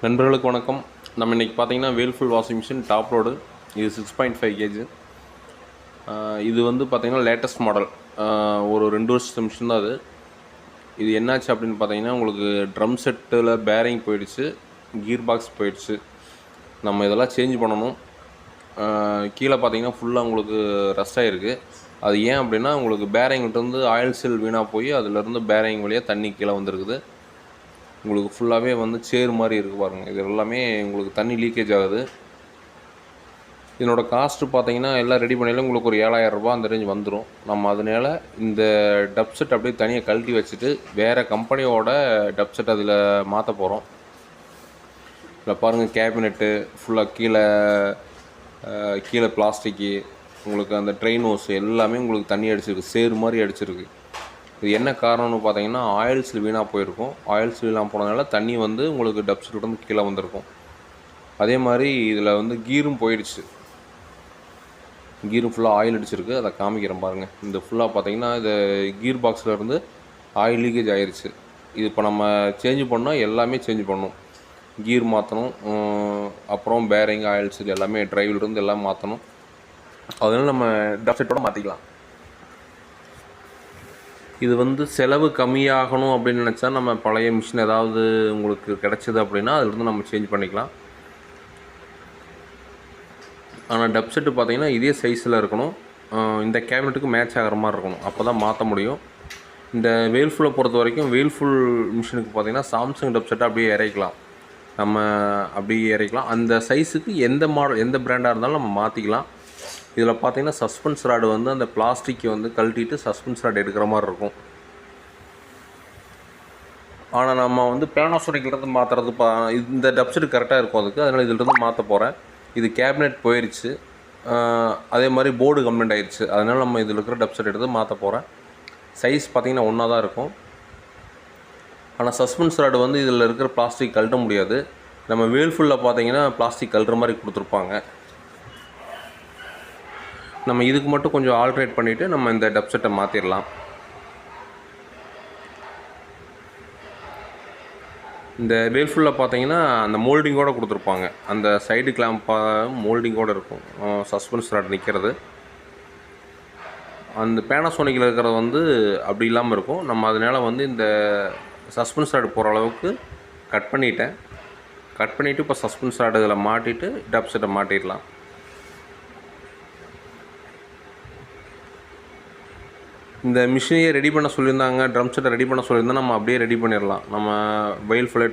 நண்பர்களுக்கு வணக்கம். நம்ம இன்றைக்கி பார்த்தீங்கன்னா Whirlpool washing machine top load. இது 6.5 கேஜி. இது வந்து பார்த்திங்கன்னா லேட்டஸ்ட் மாடல். ஒரு 2 வருஷத்து மிஷின் தான் அது. இது என்னாச்சு அப்படின்னு பார்த்தீங்கன்னா, உங்களுக்கு ட்ரம் செட்டில் பேரிங் போயிடுச்சு, கீர் பாக்ஸ் போயிடுச்சு. நம்ம இதெல்லாம் சேஞ்ச் பண்ணணும். கீழே பார்த்தீங்கன்னா ஃபுல்லாக உங்களுக்கு ரஸ்ட் ஆகிருக்கு. அது ஏன் அப்படின்னா, உங்களுக்கு பேரிங்கிட்டேருந்து ஆயில் சீல் வீணாக போய் அதிலேருந்து பேரிங் வழியாக தண்ணி கீழே வந்துருக்குது. உங்களுக்கு ஃபுல்லாகவே வந்து சேறு மாதிரி இருக்குது பாருங்கள். இது எல்லாமே உங்களுக்கு தண்ணி லீக்கேஜ் ஆகுது. இதனோட காஸ்ட்டு பார்த்தீங்கன்னா எல்லாம் ரெடி பண்ணிடலாம் உங்களுக்கு ஒரு 7000 ரூபா அந்த ரேஞ்ச் வந்துடும். நம்ம அதனால் இந்த டப் செட் அப்படியே தனியாக கழட்டி வச்சுட்டு வேறு கம்பெனியோட டப் செட் அதில் மாற்ற போகிறோம். இதில் பாருங்கள், கேபினெட்டு ஃபுல்லாக கீழே பிளாஸ்டிக்கு, உங்களுக்கு அந்த ட்ரெயின் ஹோஸ் எல்லாமே உங்களுக்கு தண்ணி அடிச்சிருக்கு, சேறு மாதிரி அடிச்சிருக்கு. இது என்ன காரணம்னு பார்த்தீங்கன்னா, ஆயில்ஸ் வீணாக போயிருக்கும். ஆயில்ஸ் வீணாக போனதுனால தண்ணி வந்து உங்களுக்கு டப் செட்லேருந்து கீழே வந்திருக்கும். அதே மாதிரி இதில் வந்து கீரும் போயிடுச்சு. கீரும் ஃபுல்லாக ஆயில் அடிச்சிருக்கு. அதை காமிக்கிறேன் பாருங்கள். இந்த ஃபுல்லாக பார்த்தீங்கன்னா இது கீர் பாக்ஸில் இருந்து ஆயில் லீக்கேஜ் ஆயிடுச்சு. இது இப்போ நம்ம சேஞ்ச் பண்ணால் எல்லாமே சேஞ்ச் பண்ணணும். கீர் மாற்றணும், அப்புறம் பேரிங், ஆயில்ஸ் இது எல்லாமே டிரைவிலிருந்து எல்லாம் மாற்றணும். அதனால் நம்ம டப் செட்டோடு மாற்றிக்கலாம். இது வந்து செலவு கம்மியாகணும் அப்படின்னு நினச்சா நம்ம பழைய மிஷின் ஏதாவது உங்களுக்கு கிடச்சிது அப்படின்னா அதிலிருந்து நம்ம சேஞ்ச் பண்ணிக்கலாம். ஆனால் டப் செட்டு பார்த்திங்கன்னா இதே சைஸில் இருக்கணும். இந்த கேபினெட்டுக்கு மேட்ச் ஆகிற மாதிரி இருக்கணும். அப்போ தான் மாற்ற முடியும். இந்த வேல்ஃபுல்லை பொறுத்த வரைக்கும் வேல்ஃபுல் மிஷினுக்கு பார்த்திங்கன்னா சாம்சங் டப் செட்டை அப்படியே இறக்கலாம். நம்ம அப்படியே இறக்கலாம். அந்த சைஸுக்கு எந்த மாடல் எந்த பிராண்டாக இருந்தாலும் நம்ம மாற்றிக்கலாம். இதில் பார்த்திங்கன்னா சஸ்பென்ஸ் ராடு வந்து அந்த பிளாஸ்டிக்கை வந்து கழட்டிட்டு சஸ்பென்ஸ் ராடு எடுக்கிற மாதிரி இருக்கும். ஆனால் நம்ம வந்து பேனாசோனிக்கிலேருந்து மாற்றுறது இந்த டப் செட் கரெக்டாக இருக்கும் அதுக்கு. அதனால் இதிலிருந்து மாற்ற போகிறேன். இது கேபினெட் போயிடுச்சு, அதே மாதிரி போர்டு கம்ப்ளைண்ட் ஆயிடுச்சு. அதனால் நம்ம இதில் இருக்கிற டப் செட் எடுத்து மாற்ற போகிறேன். சைஸ் பார்த்திங்கன்னா ஒன்றா தான் இருக்கும். ஆனால் சஸ்பென்ஸ் ராடு வந்து இதில் இருக்கிற பிளாஸ்டிக் கழட்ட முடியாது. நம்ம வேல்ஃபுல்லில் பார்த்திங்கன்னா பிளாஸ்டிக் கழட்டுற மாதிரி கொடுத்துருப்பாங்க. நம்ம இதுக்கு மட்டும் கொஞ்சம் ஆல்ட்ரேட் பண்ணிவிட்டு நம்ம இந்த டப் செட்டை மாற்றிடலாம். இந்த வேல்ஃபுல்லில் பார்த்தீங்கன்னா அந்த மோல்டிங்கோடு கொடுத்துருப்பாங்க. அந்த சைடு கிளாம்ப் மோல்டிங்கோடு இருக்கும் சஸ்பென்ஸ் ராட் நிற்கிறது. அந்த பேனாசோனிக்கில் இருக்கிறது வந்து அப்படி இல்லாமல் இருக்கும். நம்ம அதனால் வந்து இந்த சஸ்பென்ஸ் ராடு போகிற அளவுக்கு கட் பண்ணிவிட்டு இப்போ சஸ்பென்ஸ் ராடு இதில் மாட்டிட்டு டப் செட்டை மாட்டிடலாம். இந்த மிஷினையே ரெடி பண்ண சொல்லியிருந்தாங்க, ட்ரம் செட்டை ரெடி பண்ண சொல்லியிருந்தால் நம்ம அப்படியே ரெடி பண்ணிடலாம். நம்ம வேல்ஃபுல்லே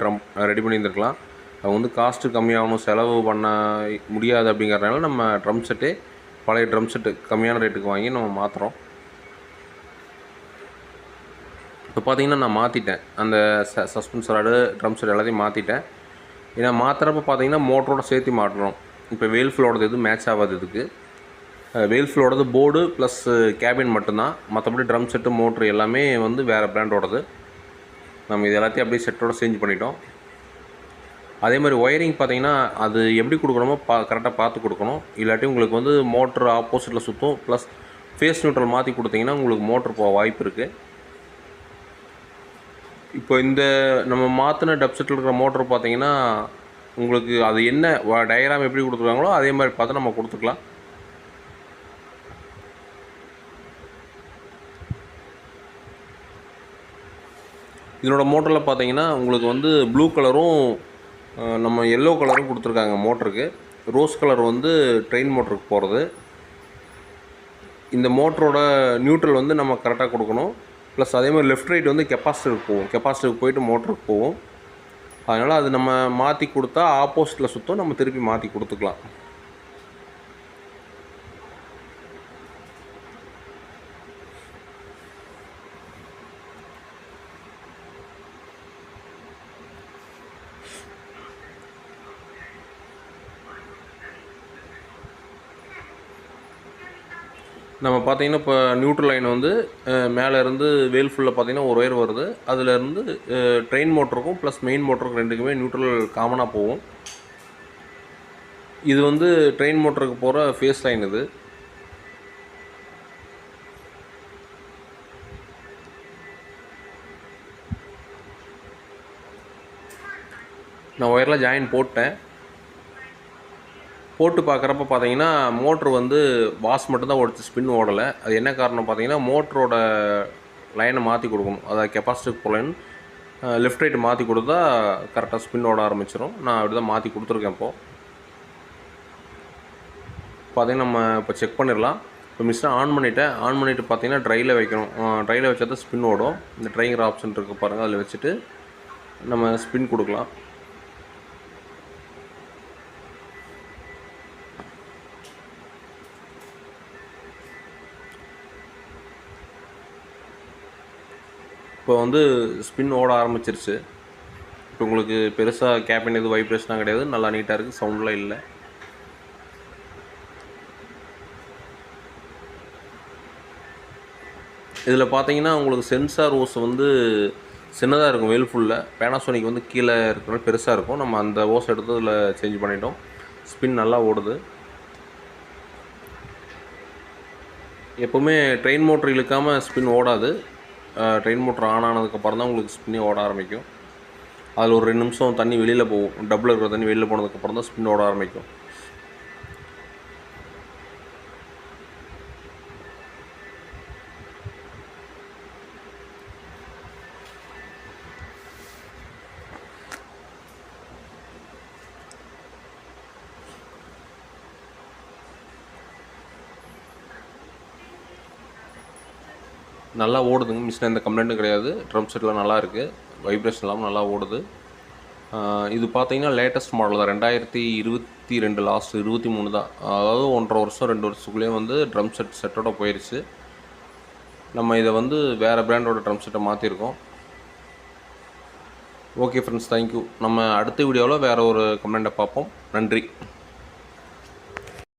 ரெடி பண்ணியிருந்துருக்கலாம். அது வந்து காஸ்ட்டு கம்மியாகணும், செலவு பண்ண முடியாது அப்படிங்கிறதுனால நம்ம ட்ரம் செட்டே பழைய ட்ரம் செட்டு கம்மியான ரேட்டுக்கு வாங்கி நம்ம மாற்றுறோம். இப்போ பார்த்திங்கன்னா நான் மாற்றிட்டேன். அந்த சஸ்பென்ஸ் ராடு, ட்ரம் செட் எல்லாத்தையும் மாற்றிட்டேன். ஏன்னா மாற்றுறப்ப பார்த்திங்கன்னா மோட்டரோடு சேர்த்து மாட்டுறோம். இப்போ வேல்ஃபுல்லோடது எதுவும் மேட்ச் ஆகாது. இதுக்கு வேல்ஃபுல்லோடது போர்டு ப்ளஸ் கேபின் மட்டும்தான். மற்றபடி ட்ரம் செட்டு, மோட்ரு எல்லாமே வந்து வேறு பிராண்டோடது. நம்ம இது எல்லாத்தையும் அப்படியே செட்டோட சேஞ்ச் பண்ணிட்டோம். அதே மாதிரி ஒயரிங் பார்த்திங்கன்னா அது எப்படி கொடுக்கணுமோ கரெக்டாக பார்த்து கொடுக்கணும். இல்லாட்டி உங்களுக்கு வந்து மோட்ரு ஆப்போசிட்டில் சுற்றும். ப்ளஸ் ஃபேஸ் நியூட்ரல் மாற்றி கொடுத்தீங்கன்னா உங்களுக்கு மோட்ரு போக வாய்ப்பு இருக்குது. இப்போ இந்த நம்ம மாற்றின டப் செட்டில் இருக்கிற மோட்ரு பார்த்திங்கன்னா உங்களுக்கு அது என்ன டயக்ராம் எப்படி கொடுத்துருக்காங்களோ அதே மாதிரி பார்த்து நம்ம கொடுத்துக்கலாம். இதனோட மோட்டரில் பார்த்தீங்கன்னா உங்களுக்கு வந்து ப்ளூ கலரும் நம்ம எல்லோ கலரும் கொடுத்துருக்காங்க மோட்டருக்கு. ரோஸ் கலர் வந்து ட்ரெயின் மோட்டருக்கு போகிறது. இந்த மோட்டரோட நியூட்ரல் வந்து நம்ம கரெக்டாக கொடுக்கணும். ப்ளஸ் அதே மாதிரி லெஃப்ட் ரைட் வந்து கெப்பாசிட்டருக்கு போயிட்டு மோட்டருக்கு போகும். அதனால் அது நம்ம மாற்றி கொடுத்தா ஆப்போசிட்டில் சுத்தம், நம்ம திருப்பி மாற்றி கொடுத்துக்கலாம். நம்ம பார்த்திங்கன்னா இப்போ நியூட்ரல் லைன் வந்து மேலேருந்து வேல்ஃபுல்லில் பார்த்திங்கன்னா ஒரு ஒயர் வருது. அதிலேருந்து ட்ரெயின் மோட்டருக்கும் ப்ளஸ் மெயின் மோட்டருக்கும் ரெண்டுக்குமே நியூட்ரல் காமனாக போகும். இது வந்து ட்ரெயின் மோட்டருக்கு போகிற ஃபேஸ் லைன். இது நான் ஒயரில் ஜாயின் போட்டேன். போட்டு பார்க்குறப்ப பார்த்தீங்கன்னா மோட்ரு வந்து வாஸ் மட்டும்தான் ஓடிச்சு, ஸ்பின் ஓடலை. அது என்ன காரணம் பார்த்தீங்கன்னா மோட்டரோட லைனை மாற்றி கொடுக்கணும். அதாவது கெப்பாசிட்டிவ் லைன் லெஃப்ட் ரைட்டு மாற்றி கொடுத்தா கரெக்டாக ஸ்பின் ஓட ஆரம்பிச்சிடும். நான் அப்படி தான் மாற்றி கொடுத்துருக்கேன். இப்போது பார்த்தீங்கன்னா நம்ம இப்போ செக் பண்ணிடலாம். இப்போ மிஷினை ஆன் பண்ணிவிட்டு பார்த்தீங்கன்னா ட்ரையில் வைக்கணும். ட்ரையில் வச்சா தான் ஸ்பின் ஓடும். இந்த ட்ரைங்கிற ஆப்ஷன் இருக்குது பாருங்கள், அதில் வச்சுட்டு நம்ம ஸ்பின் கொடுக்கலாம். இப்போ வந்து ஸ்பின் ஓட ஆரம்பிச்சிருச்சு. இப்போ உங்களுக்கு பெருசாக கேபின் எதுவும் வைப்ரேஷனாக கிடையாது, நல்லா நீட்டாக இருக்குது, சவுண்டெலாம் இல்லை. இதில் பார்த்தீங்கன்னா உங்களுக்கு சென்சார் ஓஸ் வந்து சின்னதாக இருக்கும், வேல்ஃபுல்லில். பேனாசோனிக் வந்து கீழே இருக்கிற பெருசாக இருக்கும். நம்ம அந்த ஓஸ் எடுத்து இதில் சேஞ்ச் பண்ணிட்டோம். ஸ்பின் நல்லா ஓடுது. எப்போவுமே ட்ரெயின் மோட்ரு இழுக்காமல் ஸ்பின் ஓடாது. ட்ரெயின் மோட்ரு ஆன் ஆனதுக்கப்புறம் தான் உங்களுக்கு ஸ்பின்னே ஓட ஆரம்பிக்கும். அதில் ஒரு 2 நிமிஷம் தண்ணி வெளியில் போகும். டபுள் இருக்கிற தண்ணி வெளியில் போனதுக்கப்புறம் தான் ஸ்பின் ஓட ஆரம்பிக்கும். நல்லா ஓடுதுங்க. மிஷின் எந்த கம்ப்ளைண்ட்டும் கிடையாது. ட்ரம் செட்லாம் நல்லா இருக்குது, வைப்ரேஷன் இல்லாமல் நல்லா ஓடுது. இது பார்த்தீங்கன்னா லேட்டஸ்ட் மாடல் தான். 2022 லாஸ்ட் 23 தான். அதாவது 1.5 வருஷம் 2 வருஷத்துக்குள்ளேயே வந்து ட்ரம் செட்டோட போயிடுச்சு. நம்ம இதை வந்து வேறு பிராண்டோட ட்ரம் செட்டை மாற்றிருக்கோம். Okay friends, thank you. நம்ம அடுத்த வீடியோவில் வேறு ஒரு கம்ப்ளைண்ட்டை பார்ப்போம். நன்றி.